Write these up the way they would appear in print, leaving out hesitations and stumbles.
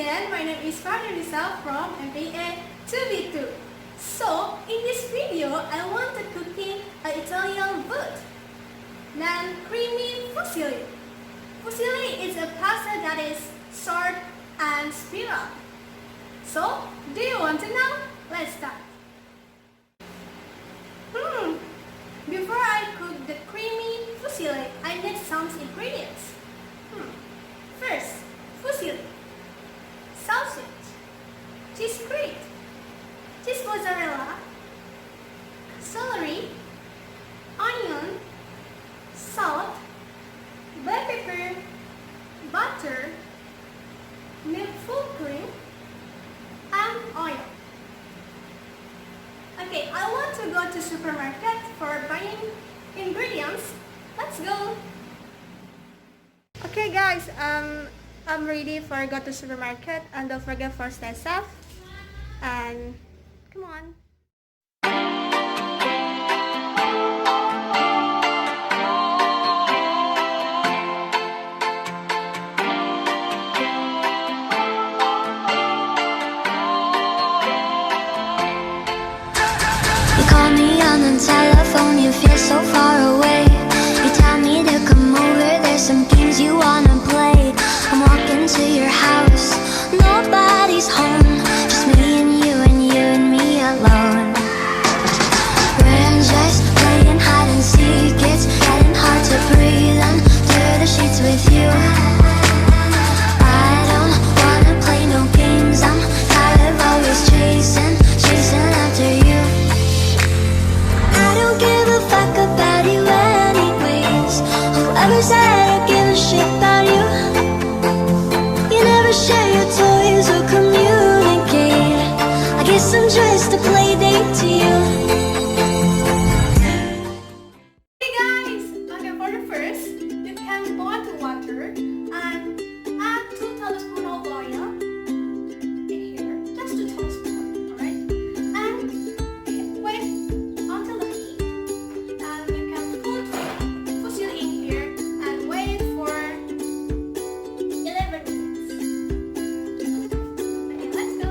again, my name is Khoirunnisa from MPIE 2B2. So, in this video, I want to cooking an Italian food named Creammy fusilli. Fusilli is a pasta that is short and spiral. So, do you want to know? Let's start. Before I cook the creamy fusilli, I need some ingredients. First, fusilli, sausage, cheese grate, cheese mozzarella, celery, onion, salt, black pepper, butter, milk full cream, and oil. Okay, I want to go to supermarket for buying ingredients. Let's go. Okay guys, I'm ready for go to supermarket, and don't forget for stay safe and come on. Call me on the telephone, you feel so far away. You tell me to come over, there's some games you wanna play. I'm walking to your house, nobody's home, just me and you and me alone. We're just playing hide and seek, it's getting hard to breathe under the sheets with you. I don't wanna play no games, I'm tired of always chasing after you. I don't give a fuck about you anyways. Whoever said I give a shit about you, you never share your toys or communicate. I guess I'm just a play date to you. Hey guys! Okay, for the first, you can boil the water and add 2 tablespoons of oil in here. Just 2 tablespoons, alright? And wait until the heat. And you can put fusilli in here and wait for 11 minutes. Okay, let's go.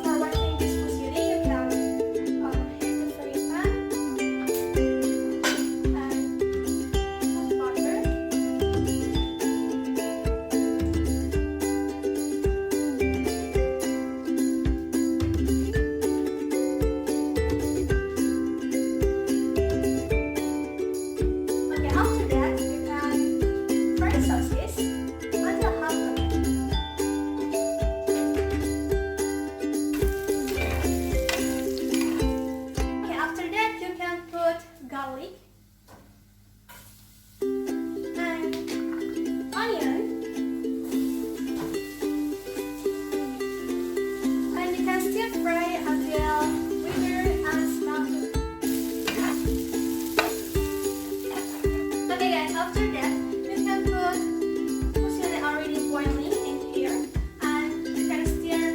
For watching this fusilli, you can heat the frying pan and put butter. Okay, after that, you can fry the sausage until half cooked. Okay, after that, you can put garlic and onion, and you can stir fry until wither and smell good. Okay guys, after that, you can put fusilli already boiling in here, and you can stir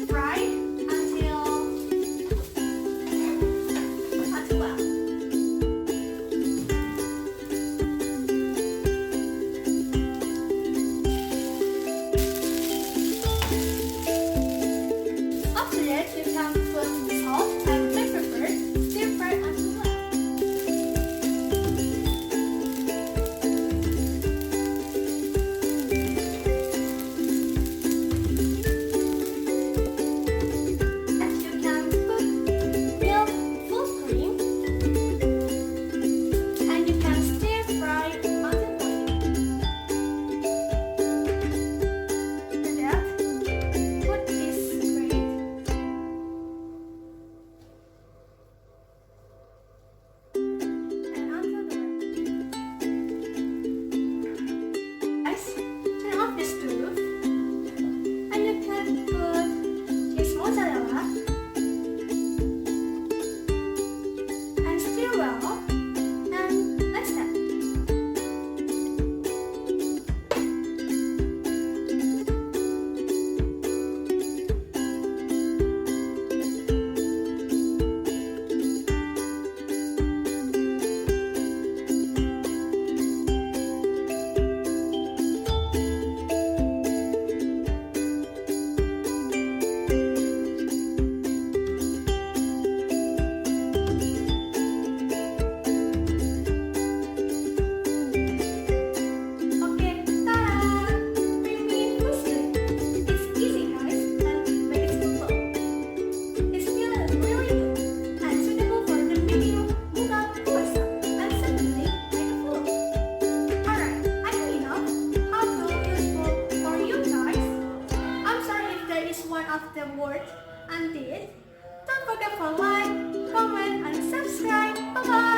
fry until well. After that, you can put salt and black pepper, stir fry until well. And you can put milk full cream, and you can stir fry until boiling. After that, put this grate of the word and did. Don't forget to like, comment, and subscribe. Bye-bye!